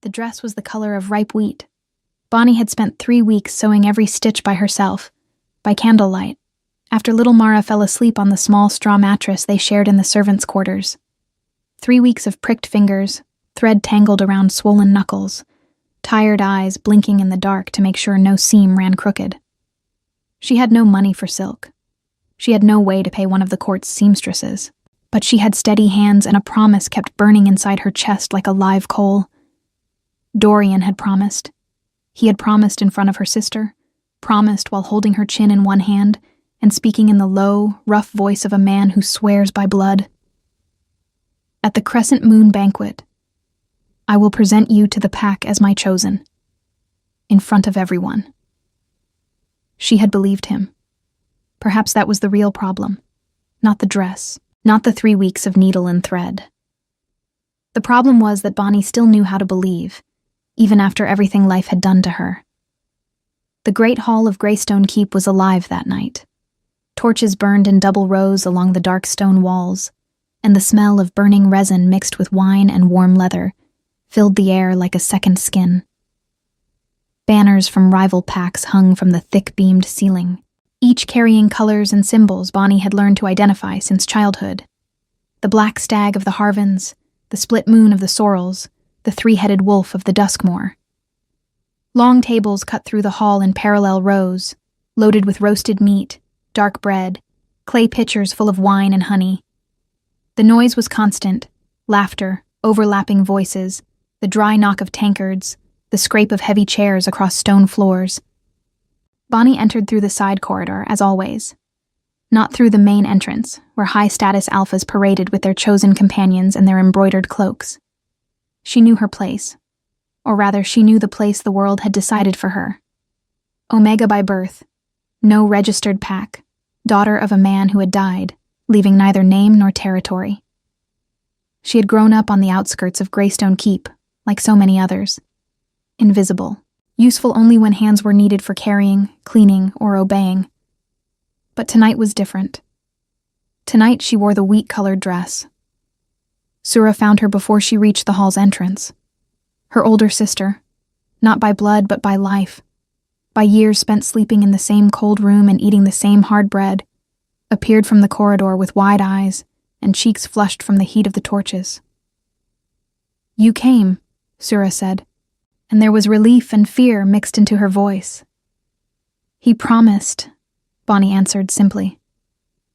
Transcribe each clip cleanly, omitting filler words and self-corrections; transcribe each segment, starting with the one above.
The dress was the color of ripe wheat. Bonnie had spent 3 weeks sewing every stitch by herself, by candlelight, after little Mara fell asleep on the small straw mattress they shared in the servants' quarters. 3 weeks of pricked fingers, thread tangled around swollen knuckles, tired eyes blinking in the dark to make sure no seam ran crooked. She had no money for silk. She had no way to pay one of the court's seamstresses, but she had steady hands and a promise kept burning inside her chest like a live coal. Dorian had promised. He had promised in front of her sister, promised while holding her chin in one hand and speaking in the low, rough voice of a man who swears by blood. At the Crescent Moon Banquet, I will present you to the pack as my chosen, in front of everyone. She had believed him. Perhaps that was the real problem, not the dress, not the 3 weeks of needle and thread. The problem was that Bonnie still knew how to believe, even after everything life had done to her. The great hall of Greystone Keep was alive that night. Torches burned in double rows along the dark stone walls, and the smell of burning resin mixed with wine and warm leather filled the air like a second skin. Banners from rival packs hung from the thick-beamed ceiling, each carrying colors and symbols Bonnie had learned to identify since childhood. The black stag of the Harvins, the split moon of the Sorrels, the three-headed wolf of the Duskmoor. Long tables cut through the hall in parallel rows, loaded with roasted meat, dark bread, clay pitchers full of wine and honey. The noise was constant, laughter, overlapping voices, the dry knock of tankards, the scrape of heavy chairs across stone floors. Bonnie entered through the side corridor, as always. Not through the main entrance, where high-status alphas paraded with their chosen companions and their embroidered cloaks. She knew her place. Or rather, she knew the place the world had decided for her. Omega by birth, no registered pack, daughter of a man who had died, leaving neither name nor territory. She had grown up on the outskirts of Greystone Keep, like so many others. Invisible, useful only when hands were needed for carrying, cleaning, or obeying. But tonight was different. Tonight she wore the wheat-colored dress. Sura found her before she reached the hall's entrance. Her older sister, not by blood but by life, by years spent sleeping in the same cold room and eating the same hard bread, appeared from the corridor with wide eyes and cheeks flushed from the heat of the torches. "You came," Sura said, and there was relief and fear mixed into her voice. "He promised," Bonnie answered simply.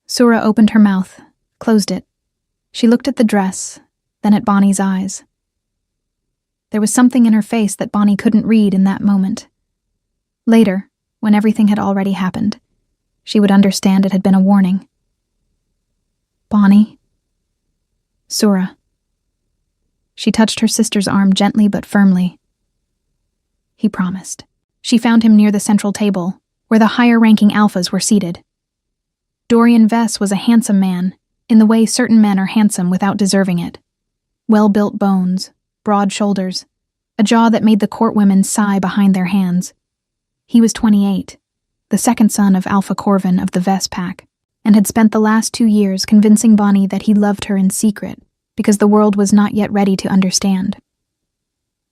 Sura opened her mouth, closed it. She looked at the dress, then at Bonnie's eyes. There was something in her face that Bonnie couldn't read in that moment. Later, when everything had already happened, she would understand it had been a warning. "Bonnie?" "Sura." She touched her sister's arm gently but firmly. He promised. She found him near the central table, where the higher-ranking alphas were seated. Dorian Vess was a handsome man, in the way certain men are handsome without deserving it. Well-built bones, broad shoulders, a jaw that made the courtwomen sigh behind their hands. He was 28, the second son of Alpha Corvin of the Vess pack, and had spent the last 2 years convincing Bonnie that he loved her in secret because the world was not yet ready to understand.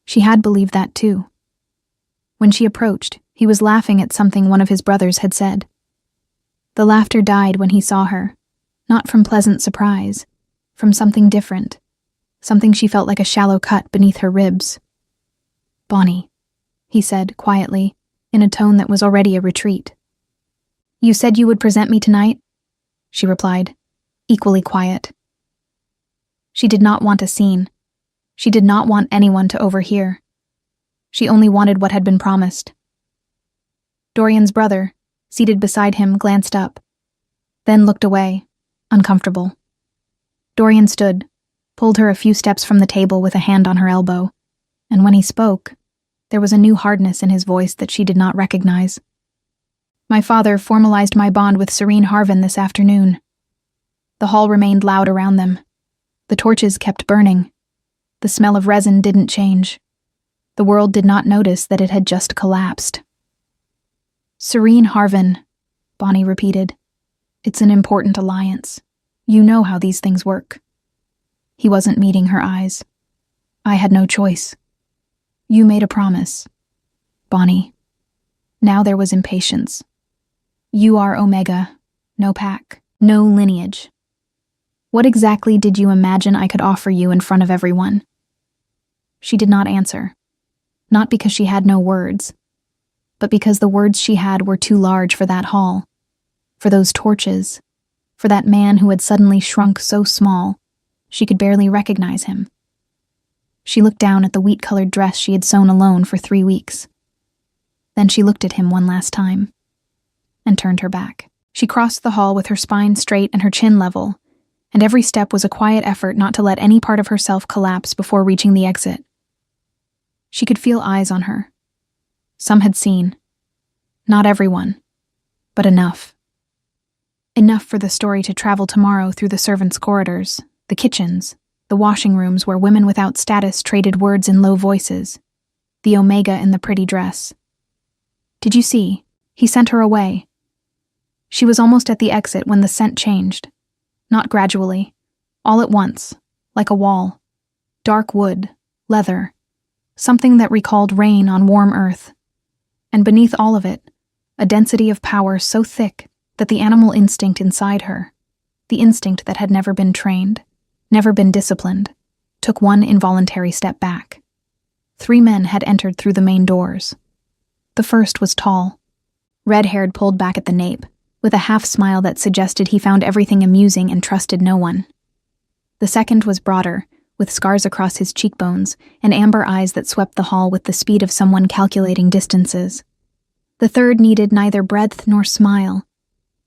She had believed that too. When she approached, he was laughing at something one of his brothers had said. The laughter died when he saw her, not from pleasant surprise, from something different, something she felt like a shallow cut beneath her ribs. "Bonnie," he said quietly, in a tone that was already a retreat. "You said you would present me tonight?" she replied, equally quiet. She did not want a scene. She did not want anyone to overhear. She only wanted what had been promised. Dorian's brother, seated beside him, glanced up, then looked away, uncomfortable. Dorian stood, pulled her a few steps from the table with a hand on her elbow, and when he spoke, there was a new hardness in his voice that she did not recognize. "My father formalized my bond with Serene Harvin this afternoon." The hall remained loud around them. The torches kept burning. The smell of resin didn't change. The world did not notice that it had just collapsed. "Serene Harvin," Bonnie repeated. "It's an important alliance. You know how these things work." He wasn't meeting her eyes. "I had no choice." You made a promise. Bonnie. Now there was impatience. You are Omega. No pack. No lineage. What exactly did you imagine I could offer you in front of everyone? She did not answer. Not because she had no words, but because the words she had were too large for that hall, for those torches, for that man who had suddenly shrunk so small, she could barely recognize him. She looked down at the wheat-colored dress she had sewn alone for 3 weeks. Then she looked at him one last time, and turned her back. She crossed the hall with her spine straight and her chin level, and every step was a quiet effort not to let any part of herself collapse before reaching the exit. She could feel eyes on her. Some had seen. Not everyone, but enough. Enough for the story to travel tomorrow through the servants' corridors, the kitchens, the washing rooms where women without status traded words in low voices, the Omega in the pretty dress. Did you see? He sent her away. She was almost at the exit when the scent changed. Not gradually, all at once, like a wall. Dark wood, leather, something that recalled rain on warm earth. And beneath all of it, a density of power so thick that the animal instinct inside her, the instinct that had never been trained, never been disciplined, took one involuntary step back. 3 men had entered through the main doors. The first was tall, red-haired, pulled back at the nape, with a half-smile that suggested he found everything amusing and trusted no one. The second was broader, with scars across his cheekbones and amber eyes that swept the hall with the speed of someone calculating distances. The third needed neither breadth nor smile.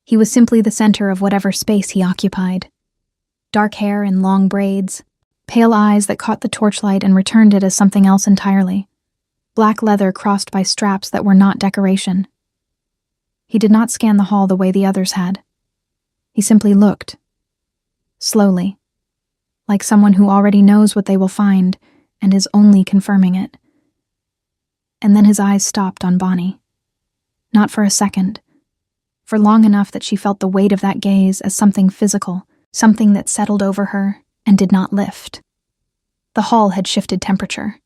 He was simply the center of whatever space he occupied. Dark hair in long braids, pale eyes that caught the torchlight and returned it as something else entirely. Black leather crossed by straps that were not decoration. He did not scan the hall the way the others had. He simply looked. Slowly. Like someone who already knows what they will find and is only confirming it. And then his eyes stopped on Bonnie. Not for a second. For long enough that she felt the weight of that gaze as something physical, something that settled over her and did not lift. The hall had shifted temperature.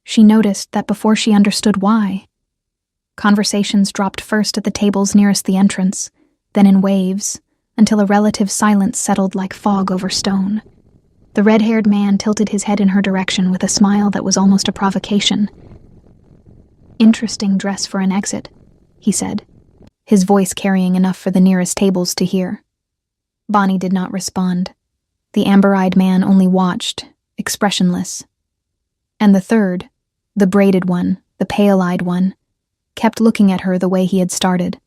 She noticed that before she understood why. Conversations dropped first at the tables nearest the entrance, then in waves, until a relative silence settled like fog over stone. The red-haired man tilted his head in her direction with a smile that was almost a provocation. "Interesting dress for an exit," he said, his voice carrying enough for the nearest tables to hear. Bonnie did not respond. The amber-eyed man only watched, expressionless. And the third, the braided one, the pale-eyed one, kept looking at her the way he had started.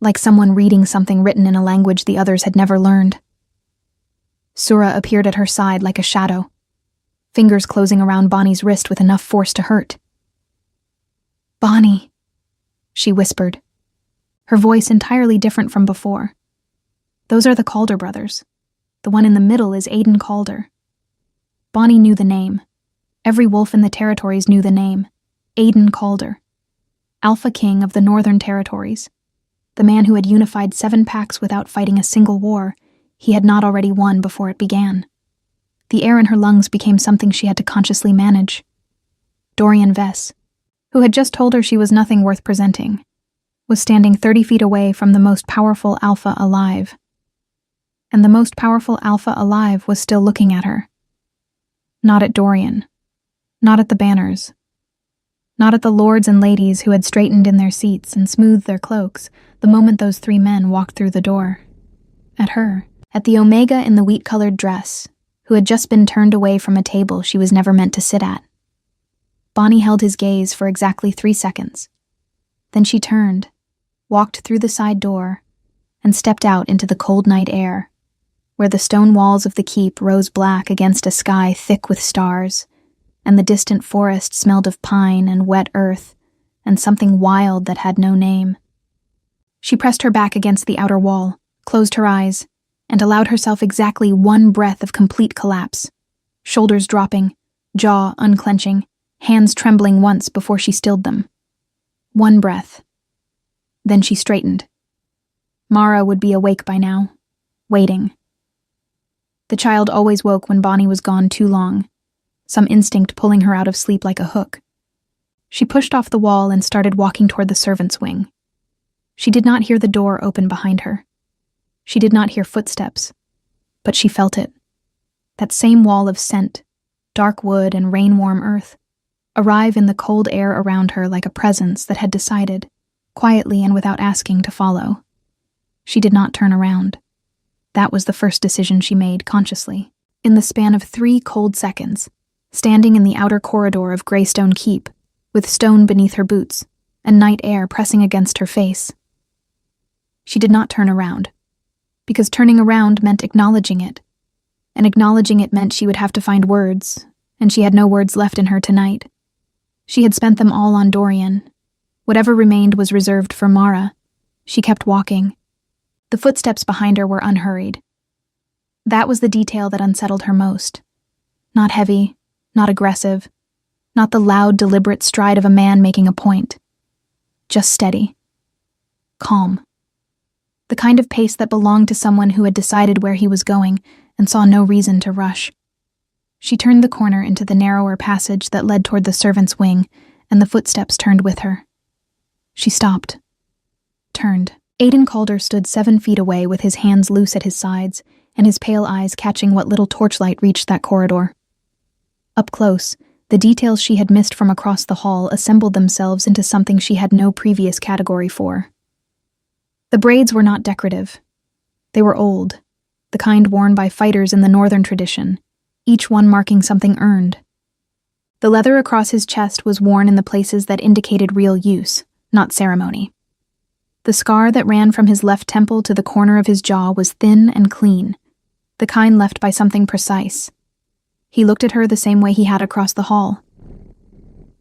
Like someone reading something written in a language the others had never learned. Sura appeared at her side like a shadow, fingers closing around Bonnie's wrist with enough force to hurt. "Bonnie," she whispered, her voice entirely different from before. "Those are the Calder brothers. The one in the middle is Aiden Calder." Bonnie knew the name. Every wolf in the territories knew the name. Aiden Calder. Alpha King of the Northern Territories. The man who had unified 7 packs without fighting a single war he had not already won before it began. The air in her lungs became something she had to consciously manage. Dorian Vess, who had just told her she was nothing worth presenting, was standing 30 feet away from the most powerful alpha alive. And the most powerful alpha alive was still looking at her. Not at Dorian. Not at the banners. Not at the lords and ladies who had straightened in their seats and smoothed their cloaks the moment those 3 men walked through the door. At her. At the Omega in the wheat-colored dress, who had just been turned away from a table she was never meant to sit at. Bonnie held his gaze for exactly 3 seconds. Then she turned, walked through the side door, and stepped out into the cold night air, where the stone walls of the keep rose black against a sky thick with stars, and the distant forest smelled of pine and wet earth, and something wild that had no name. She pressed her back against the outer wall, closed her eyes, and allowed herself exactly 1 breath of complete collapse, shoulders dropping, jaw unclenching, hands trembling once before she stilled them. 1 breath. Then she straightened. Mara would be awake by now, waiting. The child always woke when Bonnie was gone too long, some instinct pulling her out of sleep like a hook. She pushed off the wall and started walking toward the servants' wing. She did not hear the door open behind her. She did not hear footsteps, but she felt it. That same wall of scent, dark wood and rain-warm earth, arrive in the cold air around her like a presence that had decided, quietly and without asking, to follow. She did not turn around. That was the first decision she made consciously. In the span of 3 cold seconds, standing in the outer corridor of Greystone Keep, with stone beneath her boots and night air pressing against her face. She did not turn around, because turning around meant acknowledging it, and acknowledging it meant she would have to find words, and she had no words left in her tonight. She had spent them all on Dorian. Whatever remained was reserved for Mara. She kept walking. The footsteps behind her were unhurried. That was the detail that unsettled her most. Not heavy, not aggressive, not the loud, deliberate stride of a man making a point. Just steady. Calm. The kind of pace that belonged to someone who had decided where he was going and saw no reason to rush. She turned the corner into the narrower passage that led toward the servants' wing, and the footsteps turned with her. She stopped. Turned. Aiden Calder stood 7 feet away with his hands loose at his sides and his pale eyes catching what little torchlight reached that corridor. Up close, the details she had missed from across the hall assembled themselves into something she had no previous category for. The braids were not decorative. They were old, the kind worn by fighters in the northern tradition, each one marking something earned. The leather across his chest was worn in the places that indicated real use, not ceremony. The scar that ran from his left temple to the corner of his jaw was thin and clean, the kind left by something precise. He looked at her the same way he had across the hall,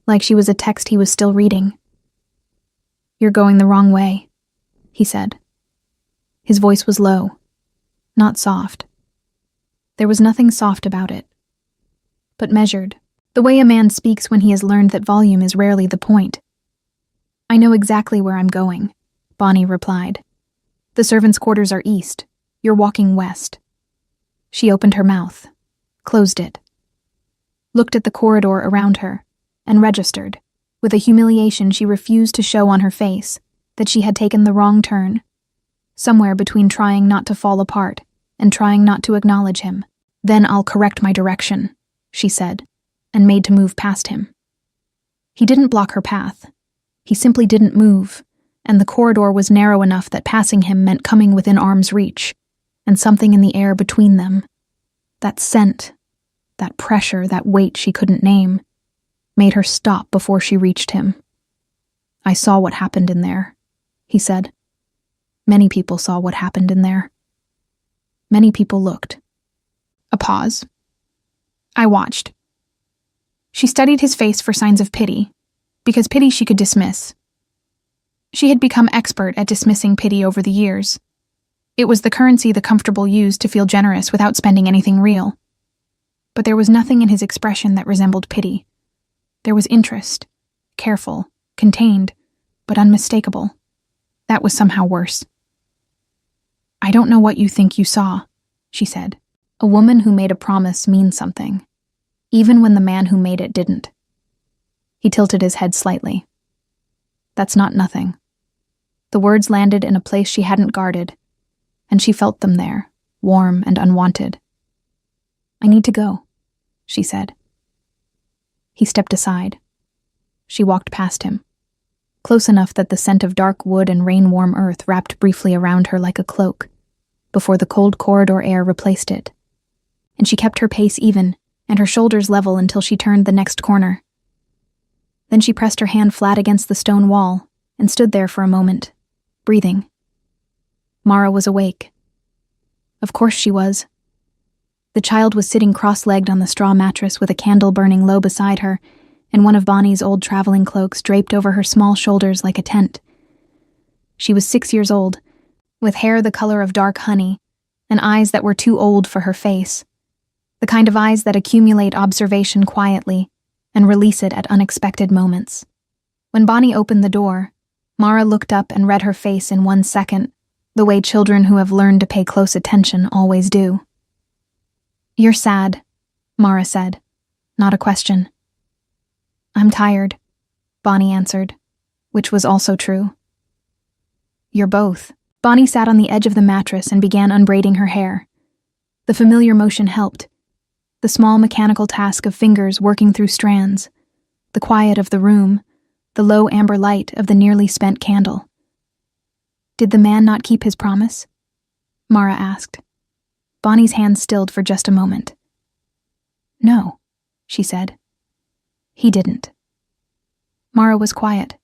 like she was a text he was still reading. "You're going the wrong way," he said. His voice was low, not soft. There was nothing soft about it, but measured, the way a man speaks when he has learned that volume is rarely the point. "I know exactly where I'm going," Bonnie replied. "The servants' quarters are east. You're walking west." She opened her mouth, closed it, looked at the corridor around her, and registered, with a humiliation she refused to show on her face, that she had taken the wrong turn, somewhere between trying not to fall apart and trying not to acknowledge him. "Then I'll correct my direction," she said, and made to move past him. He didn't block her path. He simply didn't move, and the corridor was narrow enough that passing him meant coming within arm's reach, and something in the air between them, that scent, that pressure, that weight she couldn't name, made her stop before she reached him. "I saw what happened in there," he said. Many people saw what happened in there. Many people looked. A pause. I watched. She studied his face for signs of pity, because pity she could dismiss. She had become expert at dismissing pity over the years. It was the currency the comfortable used to feel generous without spending anything real. But there was nothing in his expression that resembled pity. There was interest, careful, contained, but unmistakable. That was somehow worse. "I don't know what you think you saw," she said. A woman who made a promise means something, even when the man who made it didn't. He tilted his head slightly. "That's not nothing." The words landed in a place she hadn't guarded, and she felt them there, warm and unwanted. "I need to go," she said. He stepped aside. She walked past him, close enough that the scent of dark wood and rain-warm earth wrapped briefly around her like a cloak, before the cold corridor air replaced it. And she kept her pace even, and her shoulders level until she turned the next corner. Then she pressed her hand flat against the stone wall and stood there for a moment, breathing. Mara was awake. Of course she was. The child was sitting cross-legged on the straw mattress with a candle burning low beside her, and one of Bonnie's old traveling cloaks draped over her small shoulders like a tent. She was 6 years old, with hair the color of dark honey, and eyes that were too old for her face, the kind of eyes that accumulate observation quietly and release it at unexpected moments. When Bonnie opened the door, Mara looked up and read her face in 1 second, the way children who have learned to pay close attention always do. "You're sad," Mara said. not a question. I'm tired, Bonnie answered, which was also true. You're both. Bonnie sat on the edge of the mattress and began unbraiding her hair. The familiar motion helped. The small mechanical task of fingers working through strands, the quiet of the room, the low amber light of the nearly spent candle. Did the man not keep his promise? Mara asked. Bonnie's hand stilled for just a moment. No, she said. He didn't. Mara was quiet,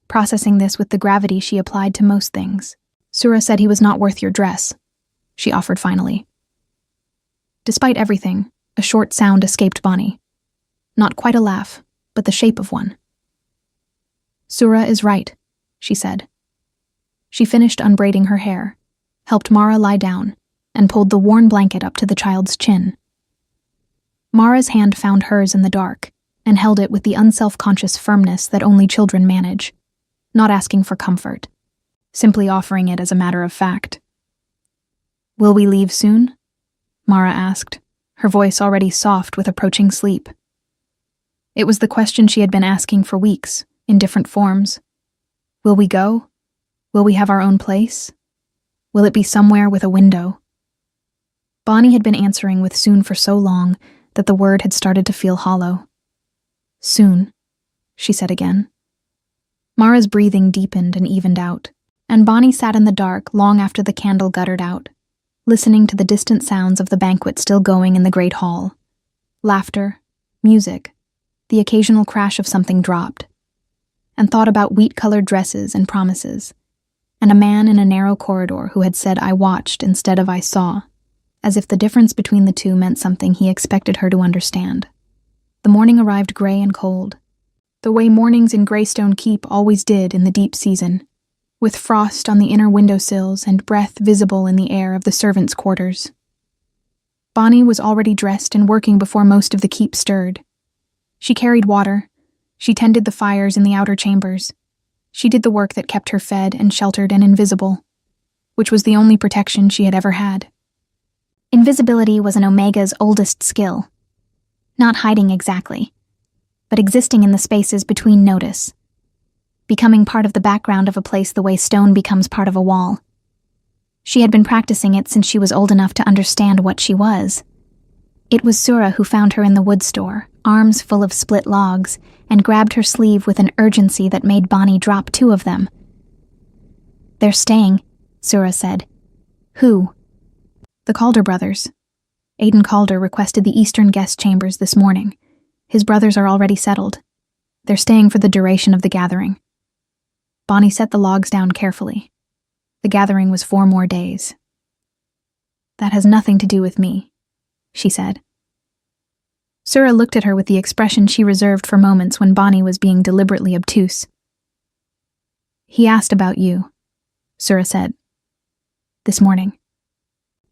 processing this with the gravity she applied to most things. Sura said he was not worth your dress, she offered finally. Despite everything, a short sound escaped Bonnie. Not quite a laugh, but the shape of one. Sura is right, she said. She finished unbraiding her hair, helped Mara lie down, and pulled the worn blanket up to the child's chin. Mara's hand found hers in the dark, and held it with the unself-conscious firmness that only children manage, not asking for comfort, simply offering it as a matter of fact. Will we leave soon? Mara asked, her voice already soft with approaching sleep. It was the question she had been asking for weeks, in different forms. Will we go? Will we have our own place? Will it be somewhere with a window? Bonnie had been answering with soon for so long that the word had started to feel hollow. Soon, she said again. Mara's breathing deepened and evened out, and Bonnie sat in the dark long after the candle guttered out, listening to the distant sounds of the banquet still going in the great hall. Laughter, music, the occasional crash of something dropped, and thought about wheat-colored dresses and promises, and a man in a narrow corridor who had said I watched instead of I saw, as if the difference between the two meant something he expected her to understand. The morning arrived gray and cold, the way mornings in Greystone Keep always did in the deep season, with frost on the inner windowsills and breath visible in the air of the servants' quarters. Bonnie was already dressed and working before most of the keep stirred. She carried water. She tended the fires in the outer chambers. She did the work that kept her fed and sheltered and invisible, which was the only protection she had ever had. Invisibility was an Omega's oldest skill. Not hiding exactly, but existing in the spaces between notice. Becoming part of the background of a place the way stone becomes part of a wall. She had been practicing it since she was old enough to understand what she was. It was Sura who found her in the wood store, arms full of split logs, and grabbed her sleeve with an urgency that made Bonnie drop 2 of them. They're staying, Sura said. Who? The Calder brothers. Aiden Calder requested the eastern guest chambers this morning. His brothers are already settled. They're staying for the duration of the gathering. Bonnie set the logs down carefully. The gathering was 4 more days. That has nothing to do with me, she said. Sura looked at her with the expression she reserved for moments when Bonnie was being deliberately obtuse. He asked about you, Sura said. This morning.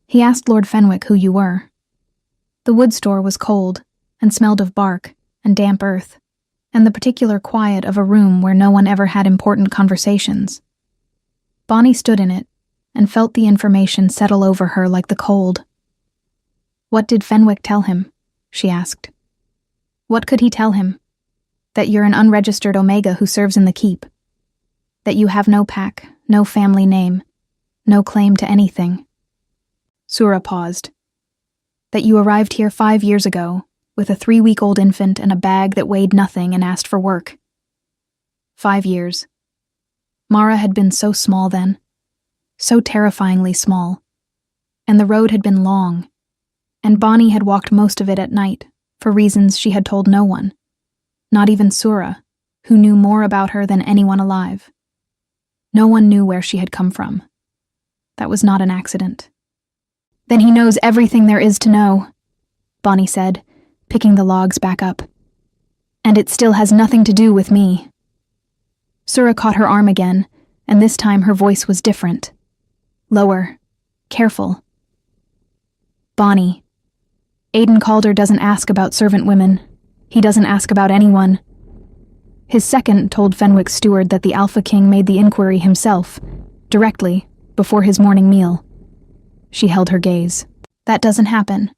He asked Lord Fenwick who you were. The wood store was cold and smelled of bark and damp earth, and the particular quiet of a room where no one ever had important conversations. Bonnie stood in it and felt the information settle over her like the cold. What did Fenwick tell him? She asked. What could he tell him? That you're an unregistered Omega who serves in the keep. That you have no pack, no family name, no claim to anything. Sura paused. That you arrived here 5 years ago, with a 3-week-old infant and a bag that weighed nothing and asked for work. 5 years. Mara had been so small then, so terrifyingly small, and the road had been long, and Bonnie had walked most of it at night, for reasons she had told no one, not even Sura, who knew more about her than anyone alive. No one knew where she had come from. That was not an accident. Then he knows everything there is to know, Bonnie said, picking the logs back up. And it still has nothing to do with me. Sura caught her arm again, and this time her voice was different. Lower, careful. Bonnie, Aiden Calder doesn't ask about servant women. He doesn't ask about anyone. His second told Fenwick's steward that the Alpha King made the inquiry himself, directly, before his morning meal. She held her gaze. That doesn't happen.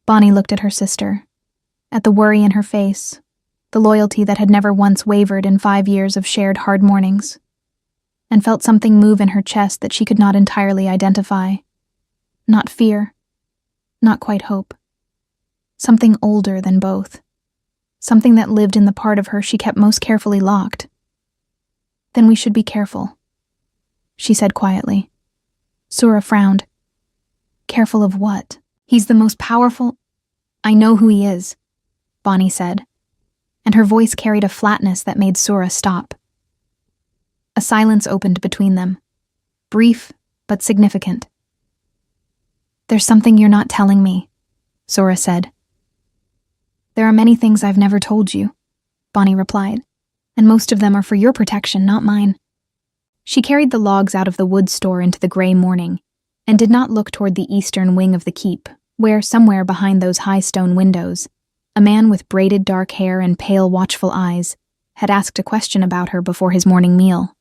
Bonnie looked at her sister. at the worry in her face, the loyalty that had never once wavered in 5 years of shared hard mornings, and felt something move in her chest that she could not entirely identify. Not fear, not quite hope. Something older than both. Something that lived in the part of her she kept most carefully locked. "Then we should be careful," she said quietly. Sura frowned. "Careful of what? He's the most powerful—" "I know who he is," Bonnie said, and her voice carried a flatness that made Sura stop. A silence opened between them, brief but significant. "There's something you're not telling me," Sura said. "There are many things I've never told you," Bonnie replied, "and most of them are for your protection, not mine." She carried the logs out of the wood store into the gray morning, and did not look toward the eastern wing of the keep, where, somewhere behind those high stone windows, a man with braided dark hair and pale, watchful eyes had asked a question about her before his morning meal.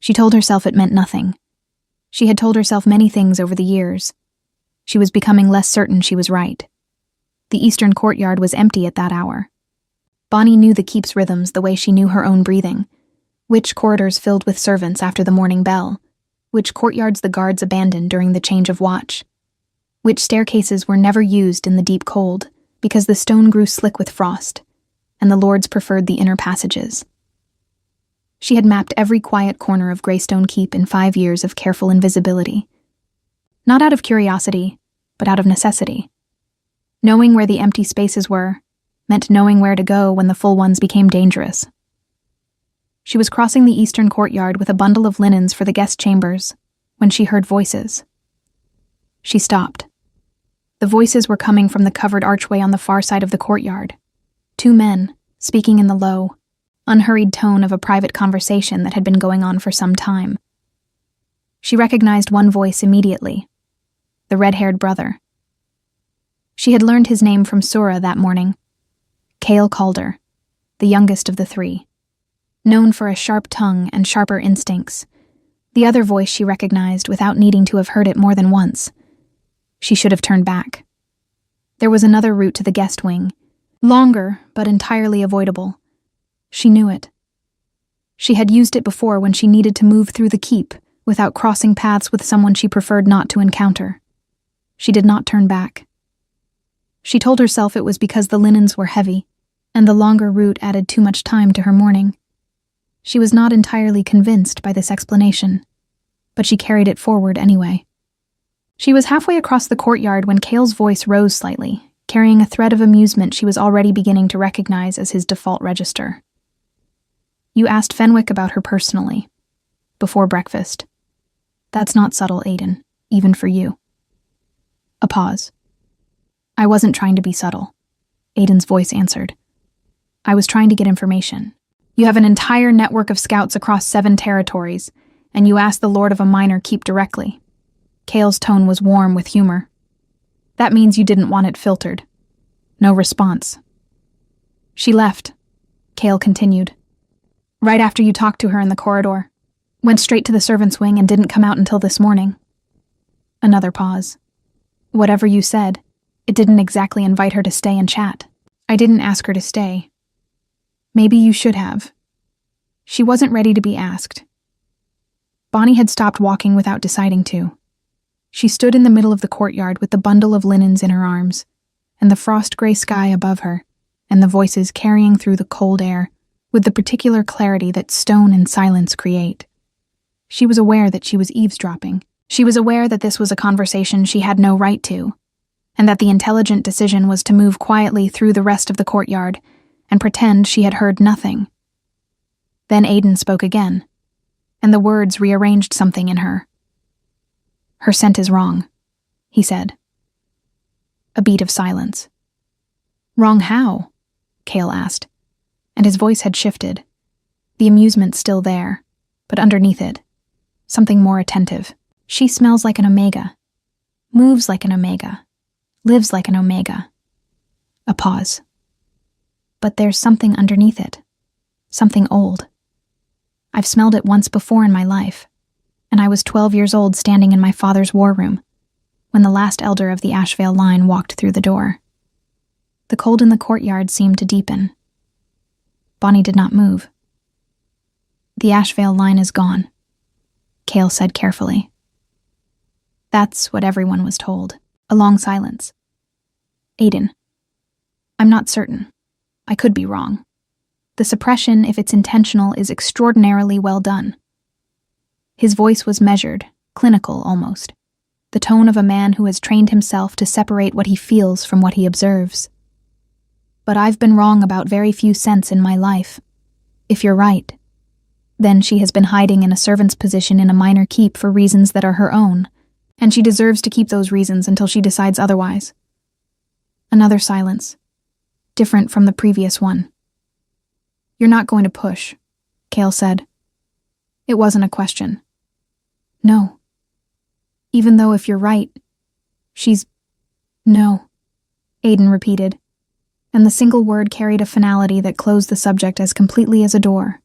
She told herself it meant nothing. She had told herself many things over the years. She was becoming less certain she was right. The eastern courtyard was empty at that hour. Bonnie knew the keep's rhythms the way she knew her own breathing, which corridors filled with servants after the morning bell, which courtyards the guards abandoned during the change of watch, which staircases were never used in the deep cold because the stone grew slick with frost, and the lords preferred the inner passages. She had mapped every quiet corner of Greystone Keep in 5 years of careful invisibility. Not out of curiosity, but out of necessity. Knowing where the empty spaces were meant knowing where to go when the full ones became dangerous. She was crossing the eastern courtyard with a bundle of linens for the guest chambers when she heard voices. She stopped. The voices were coming from the covered archway on the far side of the courtyard. 2 men, speaking in the low, unhurried tone of a private conversation that had been going on for some time. She recognized one voice immediately, the red-haired brother. She had learned his name from Sura that morning, Cale Calder, the youngest of the 3. Known for a sharp tongue and sharper instincts, the other voice she recognized without needing to have heard it more than once. She should have turned back. There was another route to the guest wing, longer but entirely avoidable. She knew it. She had used it before when she needed to move through the keep without crossing paths with someone she preferred not to encounter. She did not turn back. She told herself it was because the linens were heavy, and the longer route added too much time to her morning. She was not entirely convinced by this explanation, but she carried it forward anyway. She was halfway across the courtyard when Cale's voice rose slightly, carrying a thread of amusement she was already beginning to recognize as his default register. "You asked Fenwick about her personally, before breakfast. That's not subtle, Aiden, even for you." A pause. "I wasn't trying to be subtle," Aiden's voice answered. "I was trying to get information. You have an entire network of scouts across 7 territories, and you asked the Lord of a Minor Keep directly." Cale's tone was warm with humor. "That means you didn't want it filtered." No response. "She left," Cale continued. "Right after you talked to her in the corridor. Went straight to the servants' wing and didn't come out until this morning." Another pause. "Whatever you said, it didn't exactly invite her to stay and chat." "I didn't ask her to stay." "Maybe you should have." She wasn't ready to be asked. Bonnie had stopped walking without deciding to. She stood in the middle of the courtyard with the bundle of linens in her arms, and the frost-gray sky above her, and the voices carrying through the cold air with the particular clarity that stone and silence create. She was aware that she was eavesdropping. She was aware that this was a conversation she had no right to, and that the intelligent decision was to move quietly through the rest of the courtyard and pretend she had heard nothing. Then Aiden spoke again, and the words rearranged something in her. "Her scent is wrong," he said. A beat of silence. "Wrong how?" Cale asked, and his voice had shifted, the amusement still there, but underneath it, something more attentive. "She smells like an omega, moves like an omega, lives like an omega." A pause. "But there's something underneath it, something old. I've smelled it once before in my life, and I was 12 years old standing in my father's war room when the last elder of the Ashvale line walked through the door." The cold in the courtyard seemed to deepen. Bonnie did not move. "The Ashvale line is gone," Cale said carefully. That's what everyone was told. A long silence. "Aiden, I'm not certain. I could be wrong. The suppression, if it's intentional, is extraordinarily well done." His voice was measured, clinical almost, the tone of a man who has trained himself to separate what he feels from what he observes. "But I've been wrong about very few cents in my life. If you're right, then she has been hiding in a servant's position in a minor keep for reasons that are her own, and she deserves to keep those reasons until she decides otherwise." Another silence, different from the previous one. "You're not going to push," Cale said. It wasn't a question. "No. Even though if you're right, she's—" "No," Aiden repeated, and the single word carried a finality that closed the subject as completely as a door.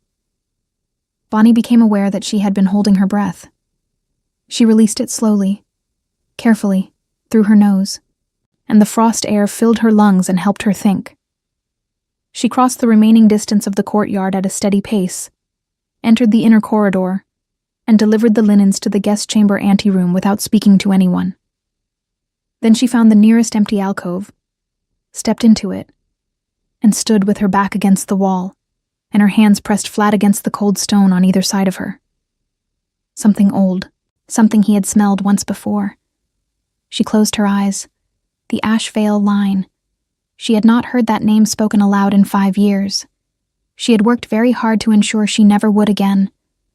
Bonnie became aware that she had been holding her breath. She released it slowly, carefully, through her nose, and the frost air filled her lungs and helped her think. She crossed the remaining distance of the courtyard at a steady pace, entered the inner corridor, and delivered the linens to the guest chamber anteroom without speaking to anyone. Then she found the nearest empty alcove, stepped into it, and stood with her back against the wall, and her hands pressed flat against the cold stone on either side of her. Something old, something he had smelled once before. She closed her eyes. The Ashvale line. She had not heard that name spoken aloud in 5 years. She had worked very hard to ensure she never would again,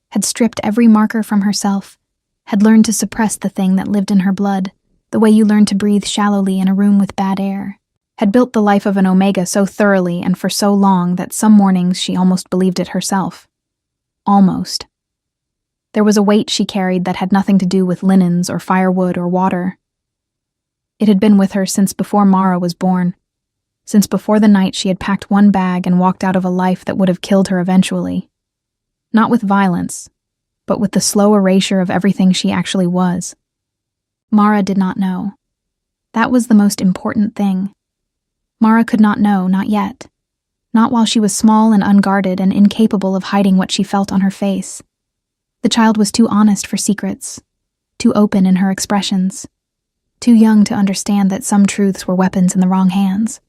had stripped every marker from herself, had learned to suppress the thing that lived in her blood, the way you learn to breathe shallowly in a room with bad air, had built the life of an Omega so thoroughly and for so long that some mornings she almost believed it herself. Almost. There was a weight she carried that had nothing to do with linens or firewood or water. It had been with her since before Mara was born, since before the night she had packed one bag and walked out of a life that would have killed her eventually. Not with violence, but with the slow erasure of everything she actually was. Mara did not know. That was the most important thing. Mara could not know, not yet. Not while she was small and unguarded and incapable of hiding what she felt on her face. The child was too honest for secrets, too open in her expressions, too young to understand that some truths were weapons in the wrong hands.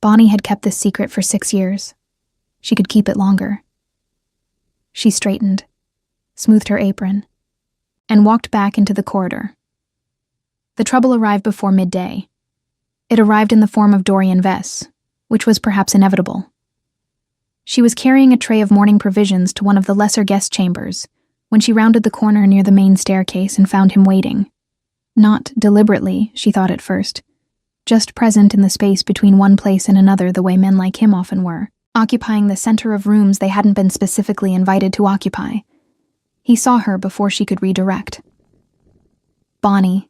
Bonnie had kept this secret for 6 years. She could keep it longer. She straightened, smoothed her apron, and walked back into the corridor. The trouble arrived before midday. It arrived in the form of Dorian Vess, which was perhaps inevitable. She was carrying a tray of morning provisions to one of the lesser guest chambers when she rounded the corner near the main staircase and found him waiting. Not deliberately, she thought at first, just present in the space between one place and another the way men like him often were, occupying the center of rooms they hadn't been specifically invited to occupy. He saw her before she could redirect. "Bonnie,"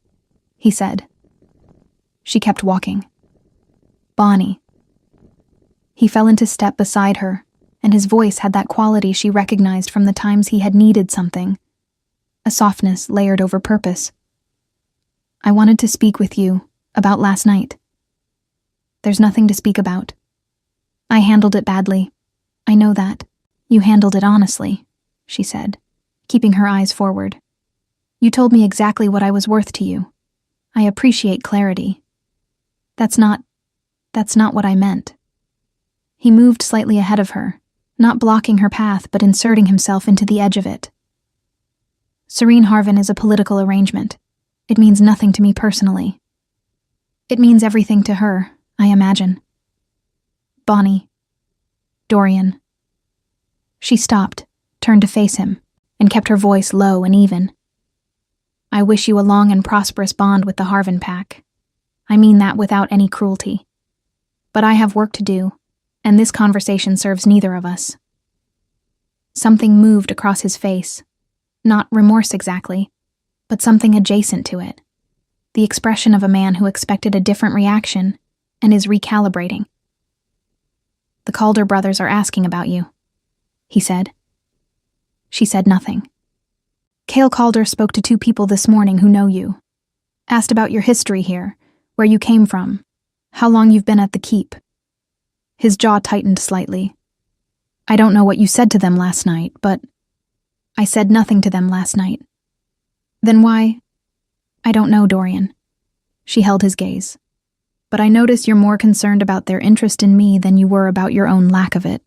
he said. She kept walking. "Bonnie." He fell into step beside her, and his voice had that quality she recognized from the times he had needed something, a softness layered over purpose. "I wanted to speak with you about last night." "There's nothing to speak about. I handled it badly. I know that. You handled it honestly," she said, keeping her eyes forward. "You told me exactly what I was worth to you. I appreciate clarity. That's not what I meant." He moved slightly ahead of her, not blocking her path but inserting himself into the edge of it. "Serene Harvin is a political arrangement. It means nothing to me personally. It means everything to her, I imagine. Bonnie. Dorian." She stopped, turned to face him, and kept her voice low and even. "I wish you a long and prosperous bond with the Harvin pack. I mean that without any cruelty. But I have work to do, and this conversation serves neither of us." Something moved across his face. Not remorse exactly, but something adjacent to it. The expression of a man who expected a different reaction and is recalibrating. "The Calder brothers are asking about you," he said. She said nothing. "Cale Calder spoke to 2 people this morning who know you. Asked about your history here, where you came from, How long you've been at the keep?" His jaw tightened slightly. "I don't know what you said to them last night, but—" "I said nothing to them last night." "Then why—" "I don't know, Dorian." She held his gaze. "But I notice you're more concerned about their interest in me than you were about your own lack of it."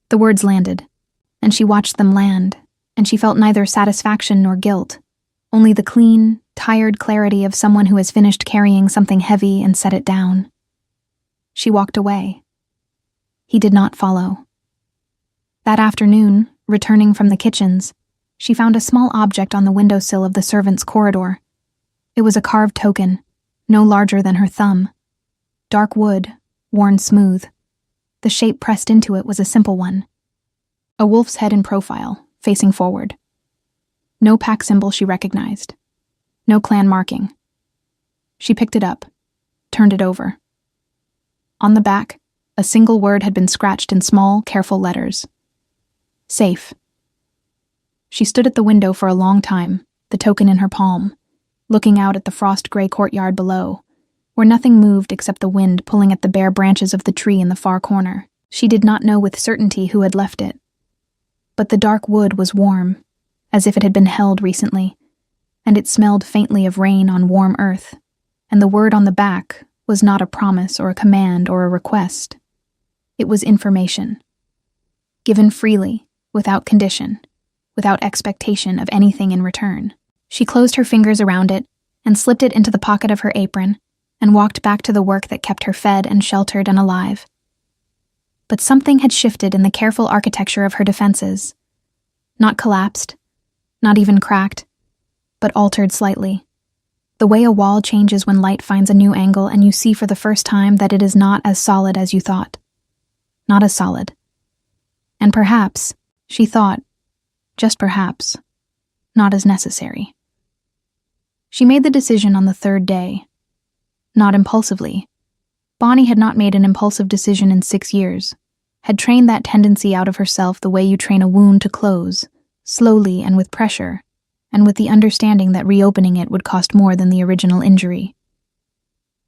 The words landed, and she watched them land, and she felt neither satisfaction nor guilt, only the clean, tired clarity of someone who has finished carrying something heavy and set it down. She walked away. He did not follow. That afternoon, returning from the kitchens, she found a small object on the windowsill of the servants' corridor. It was a carved token, no larger than her thumb. Dark wood, worn smooth. The shape pressed into it was a simple one. A wolf's head in profile, facing forward. No pack symbol she recognized. No clan marking. She picked it up, turned it over. On the back, a single word had been scratched in small, careful letters. Safe. She stood at the window for a long time, the token in her palm, looking out at the frost-gray courtyard below, where nothing moved except the wind pulling at the bare branches of the tree in the far corner. She did not know with certainty who had left it. But the dark wood was warm, as if it had been held recently, and it smelled faintly of rain on warm earth, and the word on the back was not a promise or a command or a request. It was information. Given freely, without condition, without expectation of anything in return. She closed her fingers around it and slipped it into the pocket of her apron and walked back to the work that kept her fed and sheltered and alive. But something had shifted in the careful architecture of her defenses. Not collapsed, not even cracked, but altered slightly. The way a wall changes when light finds a new angle and you see for the first time that it is not as solid as you thought. Not as solid. And perhaps, she thought, just perhaps, not as necessary. She made the decision on the third day. Not impulsively. Bonnie had not made an impulsive decision in 6 years, had trained that tendency out of herself the way you train a wound to close, slowly and with pressure, and with the understanding that reopening it would cost more than the original injury.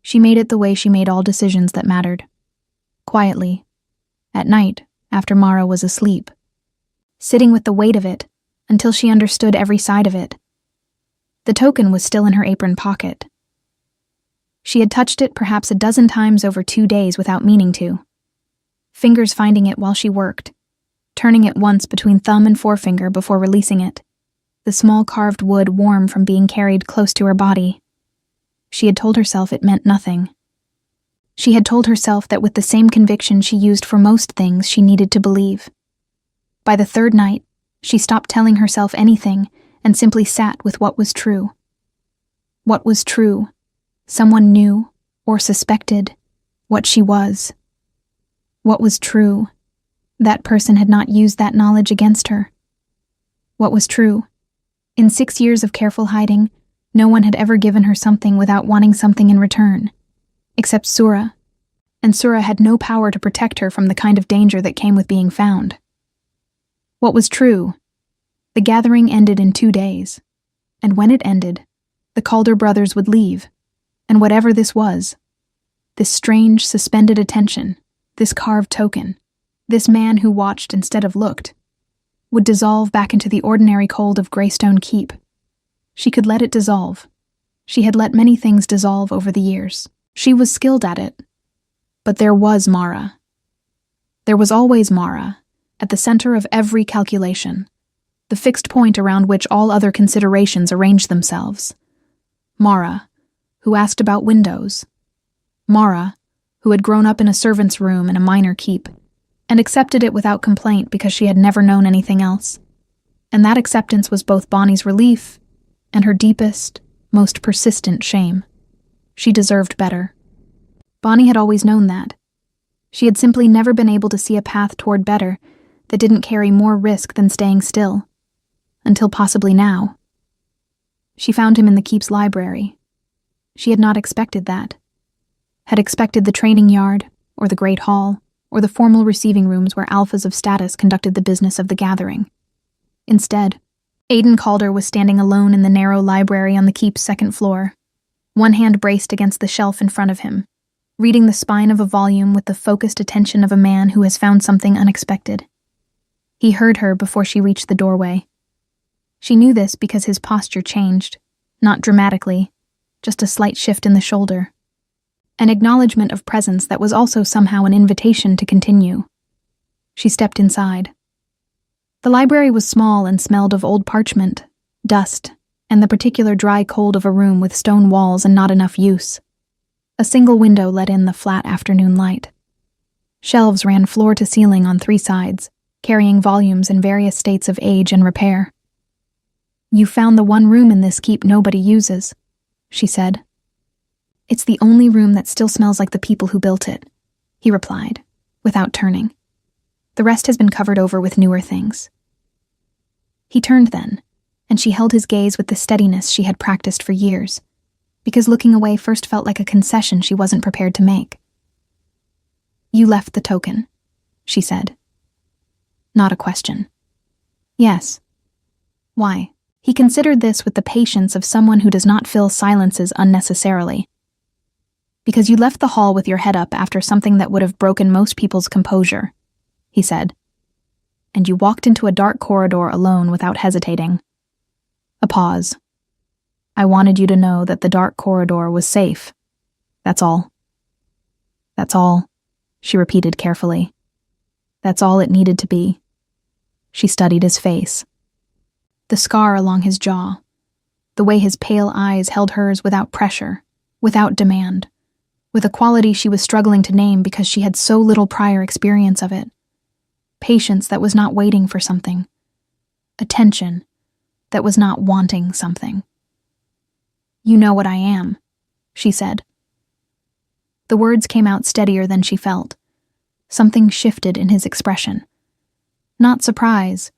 She made it the way she made all decisions that mattered. Quietly. At night, after Mara was asleep. Sitting with the weight of it, until she understood every side of it. The token was still in her apron pocket. She had touched it perhaps a dozen times over 2 days without meaning to. Fingers finding it while she worked, turning it once between thumb and forefinger before releasing it, the small carved wood warm from being carried close to her body. She had told herself it meant nothing. She had told herself that with the same conviction she used for most things she needed to believe. By the third night, she stopped telling herself anything and simply sat with what was true. What was true? Someone knew, or suspected, what she was. What was true? That person had not used that knowledge against her. What was true? In 6 years of careful hiding, no one had ever given her something without wanting something in return, except Sura, and Sura had no power to protect her from the kind of danger that came with being found. What was true? The gathering ended in 2 days, and when it ended, the Calder brothers would leave, and whatever this was, this strange, suspended attention, this carved token, this man who watched instead of looked, would dissolve back into the ordinary cold of Greystone Keep. She could let it dissolve. She had let many things dissolve over the years. She was skilled at it. But there was Mara. There was always Mara, at the center of every calculation, the fixed point around which all other considerations arranged themselves. Mara, who asked about windows. Mara, who had grown up in a servant's room in a minor keep, and accepted it without complaint because she had never known anything else. And that acceptance was both Bonnie's relief and her deepest, most persistent shame. She deserved better. Bonnie had always known that. She had simply never been able to see a path toward better that didn't carry more risk than staying still. Until possibly now. She found him in the keep's library. She had not expected that. Had expected the training yard, or the great hall, or the formal receiving rooms where alphas of status conducted the business of the gathering. Instead, Aiden Calder was standing alone in the narrow library on the keep's second floor, one hand braced against the shelf in front of him, reading the spine of a volume with the focused attention of a man who has found something unexpected. He heard her before she reached the doorway. She knew this because his posture changed, not dramatically, just a slight shift in the shoulder. An acknowledgement of presence that was also somehow an invitation to continue. She stepped inside. The library was small and smelled of old parchment, dust, and the particular dry cold of a room with stone walls and not enough use. A single window let in the flat afternoon light. Shelves ran floor to ceiling on 3 sides, carrying volumes in various states of age and repair. "You found the one room in this keep nobody uses," she said. "It's the only room that still smells like the people who built it," he replied, without turning. "The rest has been covered over with newer things." He turned then, and she held his gaze with the steadiness she had practiced for years, because looking away first felt like a concession she wasn't prepared to make. "You left the token," she said. Not a question. "Yes." "Why?" He considered this with the patience of someone who does not fill silences unnecessarily. "Because you left the hall with your head up after something that would have broken most people's composure," he said. "And you walked into a dark corridor alone without hesitating." A pause. "I wanted you to know that the dark corridor was safe. That's all." "That's all," she repeated carefully. "That's all it needed to be." She studied his face. The scar along his jaw, the way his pale eyes held hers without pressure, without demand, with a quality she was struggling to name because she had so little prior experience of it. Patience that was not waiting for something. Attention that was not wanting something. "You know what I am," she said. The words came out steadier than she felt. Something shifted in his expression. Not surprise,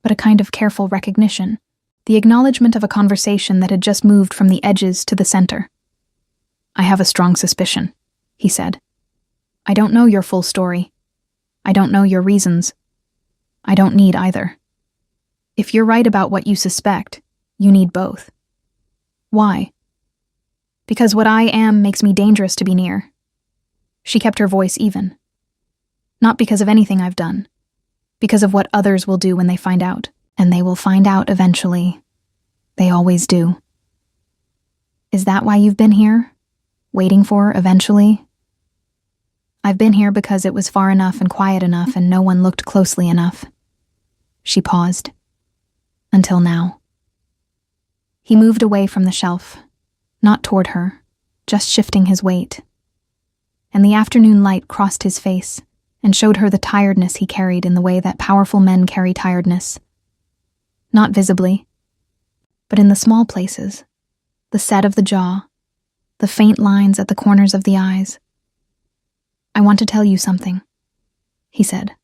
but a kind of careful recognition, the acknowledgement of a conversation that had just moved from the edges to the center. "I have a strong suspicion," he said. "I don't know your full story. I don't know your reasons. I don't need either. If you're right about what you suspect, you need both." "Why?" "Because what I am makes me dangerous to be near." She kept her voice even. "Not because of anything I've done. Because of what others will do when they find out. And they will find out eventually. They always do." "Is that why you've been here? Waiting for eventually?" "I've been here because it was far enough and quiet enough and no one looked closely enough." She paused. "Until now." He moved away from the shelf, not toward her, just shifting his weight. And the afternoon light crossed his face and showed her the tiredness he carried in the way that powerful men carry tiredness. Not visibly, but in the small places, the set of the jaw, the faint lines at the corners of the eyes. "I want to tell you something," he said.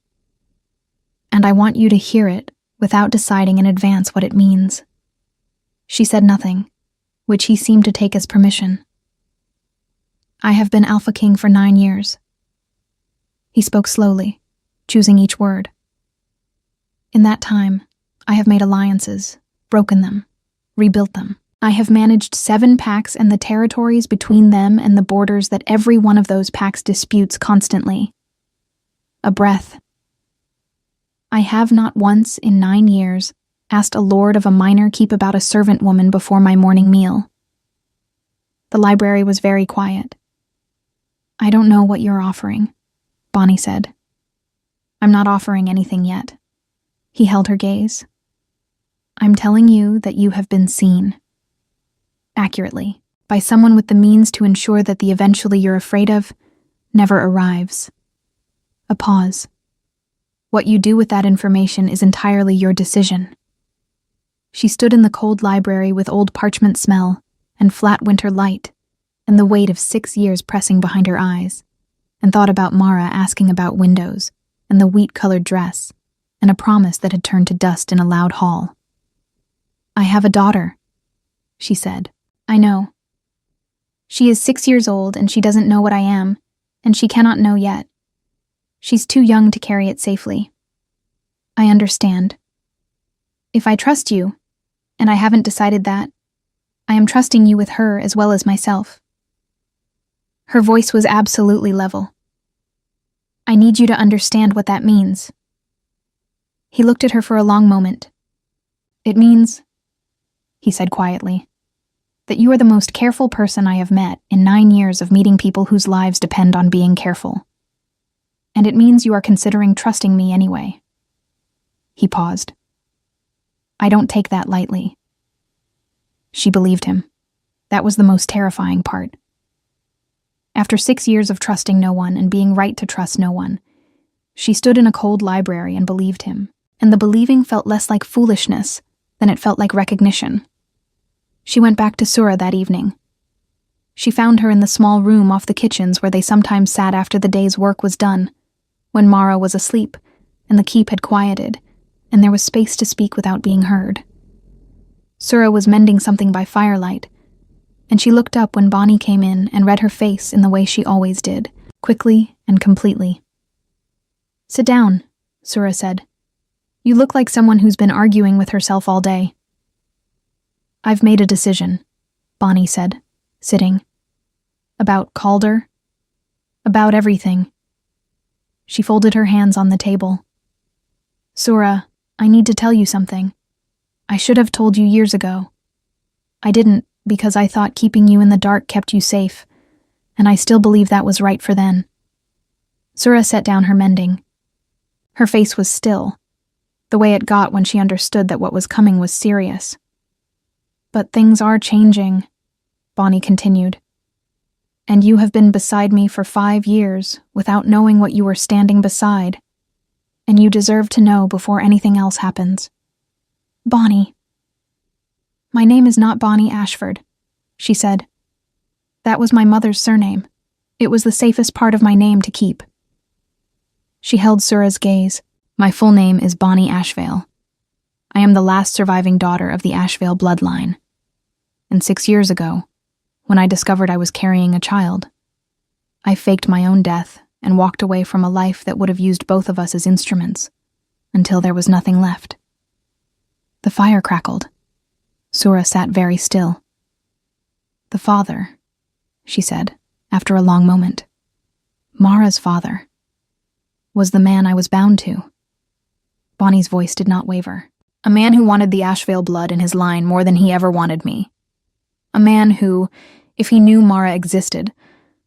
"And I want you to hear it without deciding in advance what it means." She said nothing, which he seemed to take as permission. "I have been Alpha King for 9 years. He spoke slowly, choosing each word. "In that time, I have made alliances, broken them, rebuilt them. I have managed 7 packs and the territories between them and the borders that every one of those packs disputes constantly. A breath. I have not once in 9 years asked a lord of a minor keep about a servant woman before my morning meal." The library was very quiet. "I don't know what you're offering," Bonnie said. "I'm not offering anything yet." He held her gaze. "I'm telling you that you have been seen. Accurately, by someone with the means to ensure that the eventually you're afraid of never arrives." A pause. "What you do with that information is entirely your decision." She stood in the cold library with old parchment smell and flat winter light and the weight of 6 years pressing behind her eyes, and thought about Mara asking about windows and the wheat-colored dress and a promise that had turned to dust in a loud hall. "I have a daughter," she said. "I know. She is 6 years old and she doesn't know what I am, and she cannot know yet. She's too young to carry it safely. I understand. If I trust you, and I haven't decided that, I am trusting you with her as well as myself." Her voice was absolutely level. "I need you to understand what that means." He looked at her for a long moment. "It means," he said quietly, "that you are the most careful person I have met in 9 years of meeting people whose lives depend on being careful. And it means you are considering trusting me anyway." He paused. "I don't take that lightly." She believed him. That was the most terrifying part. After 6 years of trusting no one and being right to trust no one, she stood in a cold library and believed him, and the believing felt less like foolishness than it felt like recognition. She went back to Sura that evening. She found her in the small room off the kitchens where they sometimes sat after the day's work was done, when Mara was asleep and the keep had quieted, and there was space to speak without being heard. Sura was mending something by firelight, and she looked up when Bonnie came in and read her face in the way she always did, quickly and completely. "Sit down," Sura said. "You look like someone who's been arguing with herself all day." "I've made a decision," Bonnie said, sitting. "About Calder? About everything." She folded her hands on the table. "Sura, I need to tell you something. I should have told you years ago. I didn't, because I thought keeping you in the dark kept you safe, and I still believe that was right for then." Sura set down her mending. Her face was still, the way it got when she understood that what was coming was serious. "But things are changing," Bonnie continued. "And you have been beside me for 5 years without knowing what you were standing beside, and you deserve to know before anything else happens." "Bonnie." "My name is not Bonnie Ashford," she said. "That was my mother's surname. It was the safest part of my name to keep." She held Sura's gaze. "My full name is Bonnie Ashvale. I am the last surviving daughter of the Ashvale bloodline. And 6 years ago, when I discovered I was carrying a child, I faked my own death and walked away from a life that would have used both of us as instruments, until there was nothing left." The fire crackled. Sura sat very still. "The father," she said, after a long moment. "Mara's father was the man I was bound to." Bonnie's voice did not waver. "A man who wanted the Ashvale blood in his line more than he ever wanted me. A man who, if he knew Mara existed,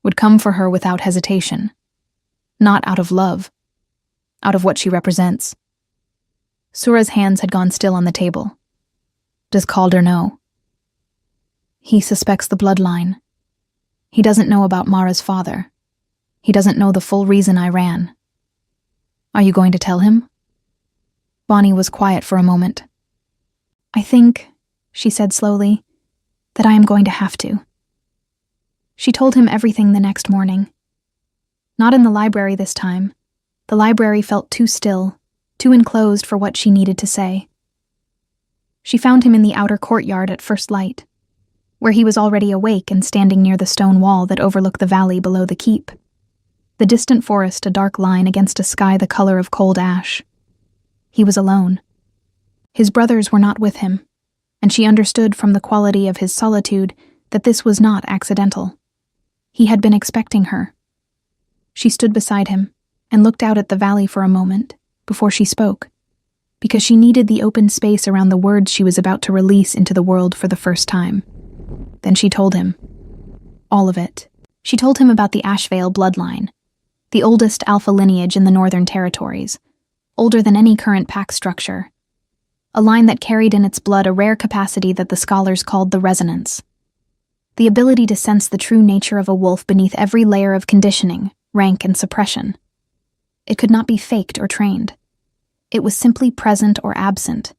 would come for her without hesitation. Not out of love, out of what she represents." Sura's hands had gone still on the table. "Does Calder know?" "He suspects the bloodline. He doesn't know about Mara's father. He doesn't know the full reason I ran." "Are you going to tell him?" Bonnie was quiet for a moment. "I think," she said slowly, "that I am going to have to." She told him everything the next morning. Not in the library this time. The library felt too still, too enclosed for what she needed to say. She found him in the outer courtyard at first light, where he was already awake and standing near the stone wall that overlooked the valley below the keep. The distant forest a dark line against a sky the color of cold ash. He was alone. His brothers were not with him, and she understood from the quality of his solitude that this was not accidental. He had been expecting her. She stood beside him and looked out at the valley for a moment before she spoke, because she needed the open space around the words she was about to release into the world for the first time. Then she told him. All of it. She told him about the Ashvale bloodline, the oldest alpha lineage in the Northern Territories, older than any current pack structure. A line that carried in its blood a rare capacity that the scholars called the resonance. The ability to sense the true nature of a wolf beneath every layer of conditioning, rank, and suppression. It could not be faked or trained. It was simply present or absent,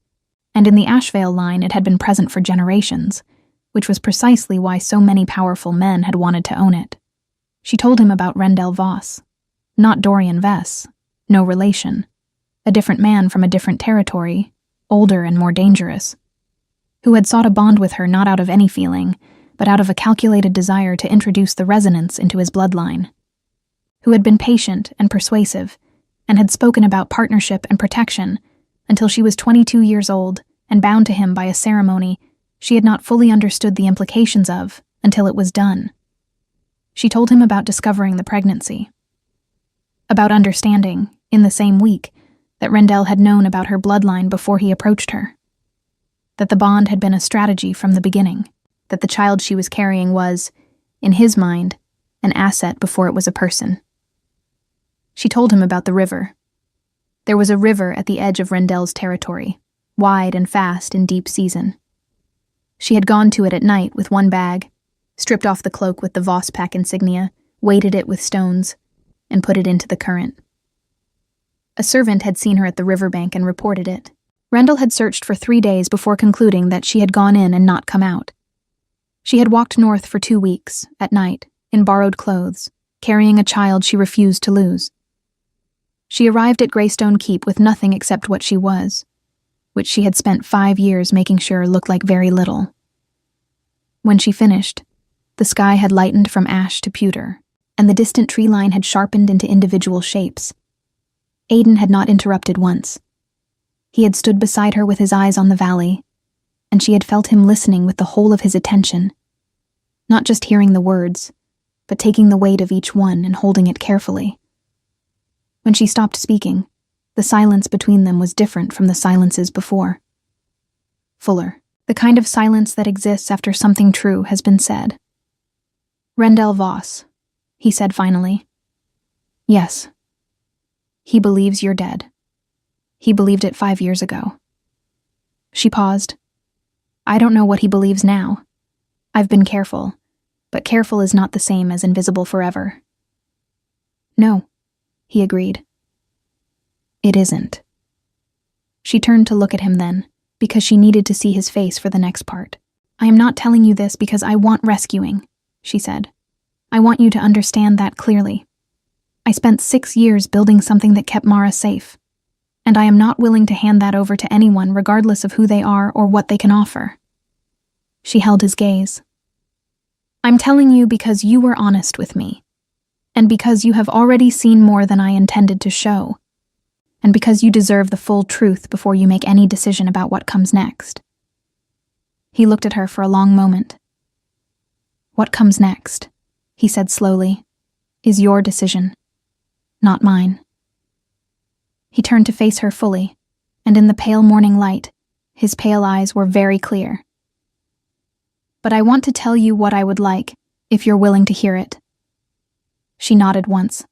and in the Ashvale line it had been present for generations, which was precisely why so many powerful men had wanted to own it. She told him about Rendell Voss, not Dorian Vess, no relation, a different man from a different territory, older and more dangerous, who had sought a bond with her not out of any feeling, but out of a calculated desire to introduce the resonance into his bloodline, who had been patient and persuasive, and had spoken about partnership and protection until she was 22 years old and bound to him by a ceremony she had not fully understood the implications of until it was done. She told him about discovering the pregnancy. About understanding, in the same week, that Rendell had known about her bloodline before he approached her. That the bond had been a strategy from the beginning. That the child she was carrying was, in his mind, an asset before it was a person. She told him about the river. There was a river at the edge of Rendell's territory, wide and fast in deep season. She had gone to it at night with one bag, stripped off the cloak with the Vosspack insignia, weighted it with stones, and put it into the current. A servant had seen her at the riverbank and reported it. Rendell had searched for 3 days before concluding that she had gone in and not come out. She had walked north for 2 weeks, at night, in borrowed clothes, carrying a child she refused to lose. She arrived at Greystone Keep with nothing except what she was, which she had spent 5 years making sure looked like very little. When she finished, the sky had lightened from ash to pewter, and the distant tree line had sharpened into individual shapes. Aiden had not interrupted once. He had stood beside her with his eyes on the valley, and she had felt him listening with the whole of his attention, not just hearing the words, but taking the weight of each one and holding it carefully. When she stopped speaking, the silence between them was different from the silences before. Fuller, the kind of silence that exists after something true has been said. "Rendell Voss," he said finally. "Yes. He believes you're dead. He believed it 5 years ago." She paused. "I don't know what he believes now. I've been careful, but careful is not the same as invisible forever." "No," he agreed. "It isn't." She turned to look at him then, because she needed to see his face for the next part. "I am not telling you this because I want rescuing," she said. "I want you to understand that clearly. I spent 6 years building something that kept Mara safe, and I am not willing to hand that over to anyone regardless of who they are or what they can offer." She held his gaze. "I'm telling you because you were honest with me, and because you have already seen more than I intended to show, and because you deserve the full truth before you make any decision about what comes next." He looked at her for a long moment. "What comes next," he said slowly, "is your decision, not mine." He turned to face her fully, and in the pale morning light, his pale eyes were very clear. "But I want to tell you what I would like, if you're willing to hear it." She nodded once.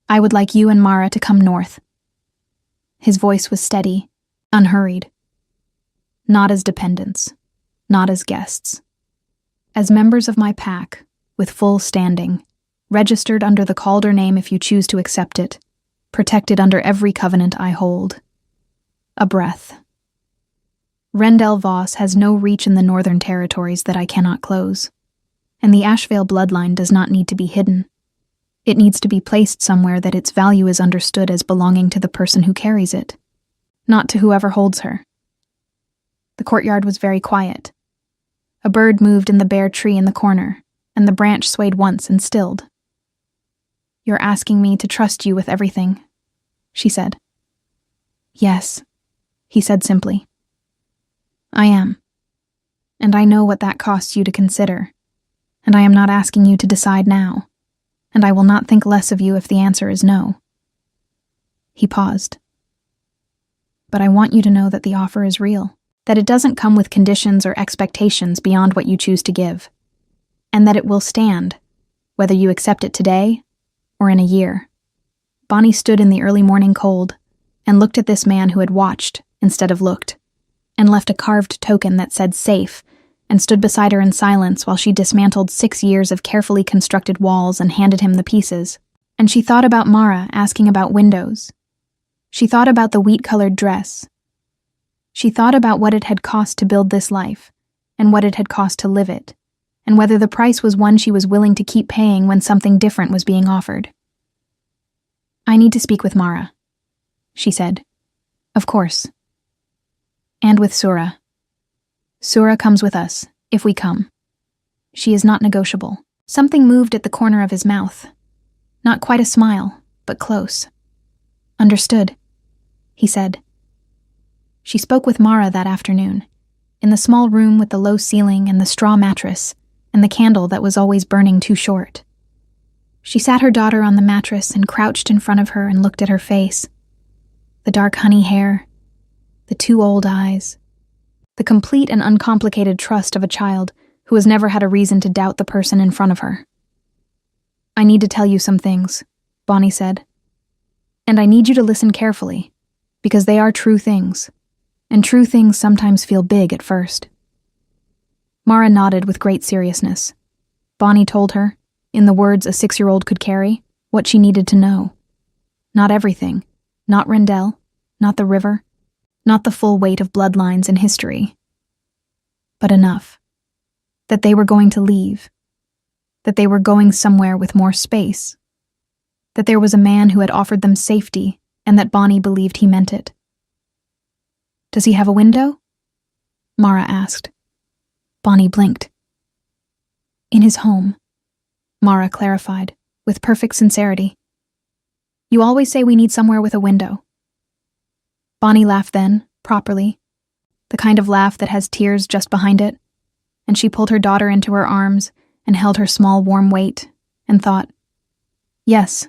"I would like you and Mara to come north." His voice was steady, unhurried. "Not as dependents, not as guests. As members of my pack, with full standing, registered under the Calder name if you choose to accept it, protected under every covenant I hold. A breath. Rendell Voss has no reach in the northern territories that I cannot close, and the Ashvale bloodline does not need to be hidden. It needs to be placed somewhere that its value is understood as belonging to the person who carries it, not to whoever holds her." The courtyard was very quiet. A bird moved in the bare tree in the corner, and the branch swayed once and stilled. "You're asking me to trust you with everything," she said. "Yes," he said simply. "I am. And I know what that costs you to consider, and I am not asking you to decide now, and I will not think less of you if the answer is no." He paused. "But I want you to know that the offer is real, that it doesn't come with conditions or expectations beyond what you choose to give, and that it will stand, whether you accept it today or in a year." Bonnie stood in the early morning cold and looked at this man who had watched instead of looked, and left a carved token that said safe, and stood beside her in silence while she dismantled 6 years of carefully constructed walls and handed him the pieces. And she thought about Mara asking about windows. She thought about the wheat-colored dress. She thought about what it had cost to build this life, and what it had cost to live it, and whether the price was one she was willing to keep paying when something different was being offered. "I need to speak with Mara," she said. "Of course. And with Sura. Sura comes with us, if we come. She is not negotiable." Something moved at the corner of his mouth. Not quite a smile, but close. "Understood," he said. She spoke with Mara that afternoon, in the small room with the low ceiling and the straw mattress, and the candle that was always burning too short. She sat her daughter on the mattress and crouched in front of her and looked at her face. The dark honey hair, the two old eyes, the complete and uncomplicated trust of a child who has never had a reason to doubt the person in front of her. "I need to tell you some things," Bonnie said. "And I need you to listen carefully, because they are true things, and true things sometimes feel big at first." Mara nodded with great seriousness. Bonnie told her, in the words a 6-year-old could carry, what she needed to know. Not everything. Not Rendell. Not the river. Not the full weight of bloodlines and history. But enough. That they were going to leave. That they were going somewhere with more space. That there was a man who had offered them safety, and that Bonnie believed he meant it. "Does he have a window?" Mara asked. Bonnie blinked. "In his home," Mara clarified, with perfect sincerity. "You always say we need somewhere with a window." Bonnie laughed then, properly, the kind of laugh that has tears just behind it, and she pulled her daughter into her arms and held her small warm weight, and thought, "Yes.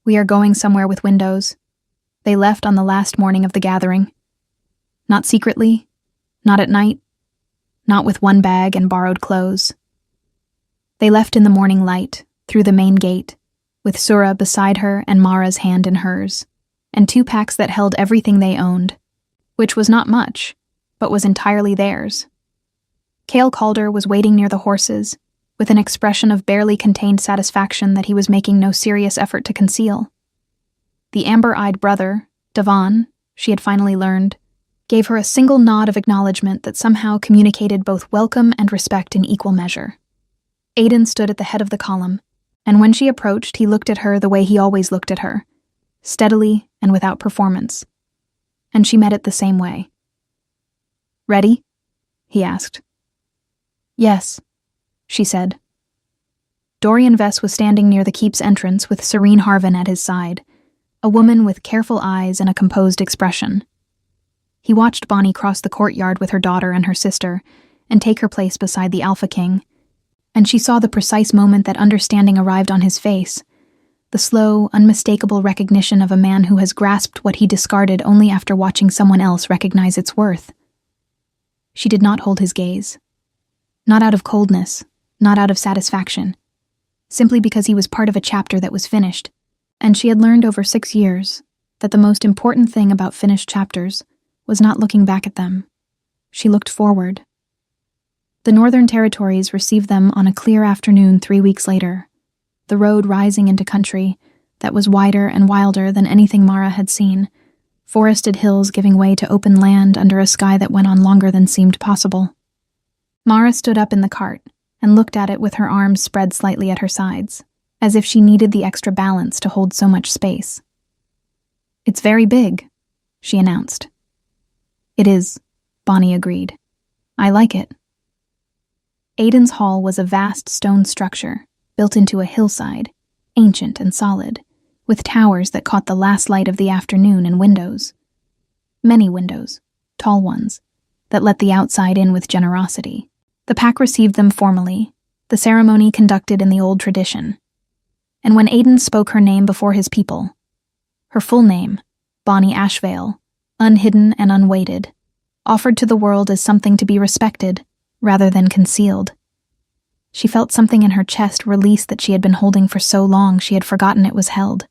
We are going somewhere with windows." They left on the last morning of the gathering. Not secretly, not at night, not with one bag and borrowed clothes. They left in the morning light, through the main gate, with Sura beside her and Mara's hand in hers, and 2 packs that held everything they owned, which was not much, but was entirely theirs. Cale Calder was waiting near the horses, with an expression of barely contained satisfaction that he was making no serious effort to conceal. The amber-eyed brother, Devon, she had finally learned, gave her a single nod of acknowledgement that somehow communicated both welcome and respect in equal measure. Aiden stood at the head of the column, and when she approached, he looked at her the way he always looked at her, steadily and without performance. And she met it the same way. "Ready?" he asked. "Yes," she said. Dorian Vess was standing near the keep's entrance with Serene Harvin at his side, a woman with careful eyes and a composed expression. He watched Bonnie cross the courtyard with her daughter and her sister and take her place beside the Alpha King, and she saw the precise moment that understanding arrived on his face, the slow, unmistakable recognition of a man who has grasped what he discarded only after watching someone else recognize its worth. She did not hold his gaze. Not out of coldness, not out of satisfaction, simply because he was part of a chapter that was finished, and she had learned over 6 years that the most important thing about finished chapters was not looking back at them. She looked forward. The Northern Territories received them on a clear afternoon 3 weeks later, the road rising into country that was wider and wilder than anything Mara had seen, forested hills giving way to open land under a sky that went on longer than seemed possible. Mara stood up in the cart and looked at it with her arms spread slightly at her sides, as if she needed the extra balance to hold so much space. "It's very big," she announced. "It is," Bonnie agreed. "I like it." Aiden's hall was a vast stone structure, built into a hillside, ancient and solid, with towers that caught the last light of the afternoon and windows. Many windows, tall ones, that let the outside in with generosity. The pack received them formally, the ceremony conducted in the old tradition. And when Aiden spoke her name before his people, her full name, Bonnie Ashvale, unhidden and unweighted, offered to the world as something to be respected, rather than concealed. She felt something in her chest release that she had been holding for so long she had forgotten it was held.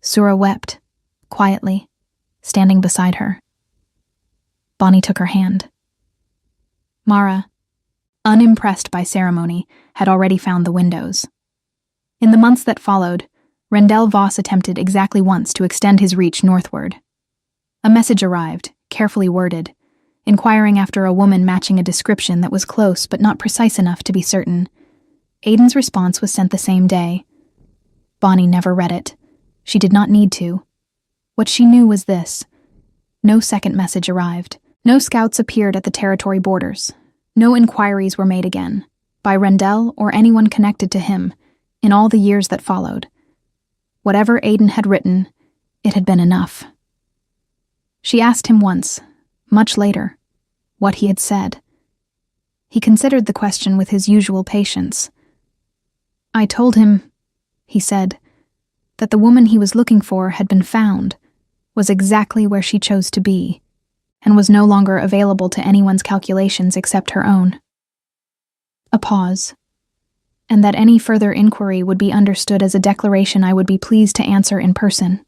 Sura wept, quietly, standing beside her. Bonnie took her hand. Mara, unimpressed by ceremony, had already found the windows. In the months that followed, Rendell Voss attempted exactly once to extend his reach northward. A message arrived, carefully worded, inquiring after a woman matching a description that was close but not precise enough to be certain. Aiden's response was sent the same day. Bonnie never read it. She did not need to. What she knew was this. No second message arrived. No scouts appeared at the territory borders. No inquiries were made again, by Rendell or anyone connected to him, in all the years that followed. Whatever Aiden had written, it had been enough. She asked him once, much later, what he had said. He considered the question with his usual patience. "I told him," he said, "that the woman he was looking for had been found, was exactly where she chose to be, and was no longer available to anyone's calculations except her own." A pause. "And that any further inquiry would be understood as a declaration I would be pleased to answer in person.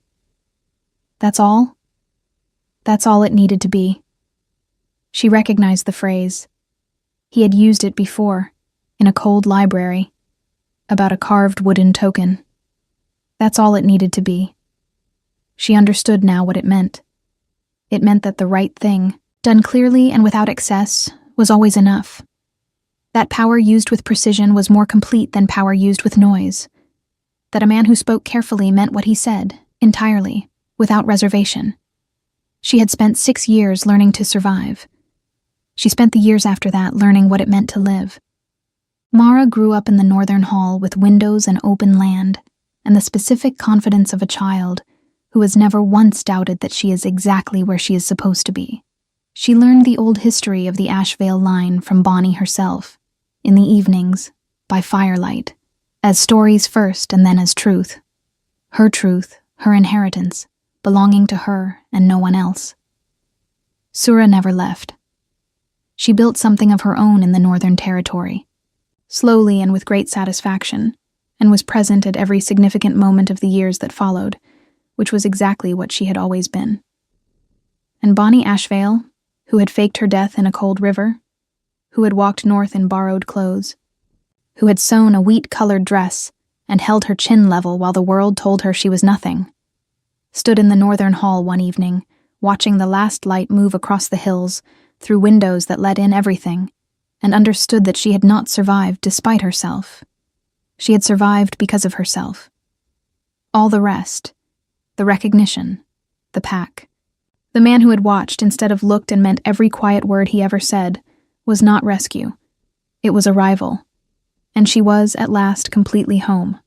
That's all? That's all it needed to be." She recognized the phrase. He had used it before, in a cold library, about a carved wooden token. That's all it needed to be. She understood now what it meant. It meant that the right thing, done clearly and without excess, was always enough. That power used with precision was more complete than power used with noise. That a man who spoke carefully meant what he said, entirely, without reservation. She had spent 6 years learning to survive. She spent the years after that learning what it meant to live. Mara grew up in the northern hall with windows and open land, and the specific confidence of a child who has never once doubted that she is exactly where she is supposed to be. She learned the old history of the Ashvale line from Bonnie herself, in the evenings, by firelight, as stories first and then as truth. Her inheritance, belonging to her and no one else. Sura never left. She built something of her own in the Northern Territory, slowly and with great satisfaction, and was present at every significant moment of the years that followed, which was exactly what she had always been. And Bonnie Ashvale, who had faked her death in a cold river, who had walked north in borrowed clothes, who had sewn a wheat-colored dress and held her chin level while the world told her she was nothing, stood in the northern hall one evening, watching the last light move across the hills through windows that let in everything, and understood that she had not survived despite herself. She had survived because of herself. All the rest, the recognition, the pack, the man who had watched instead of looked and meant every quiet word he ever said, was not rescue. It was arrival. And she was, at last, completely home.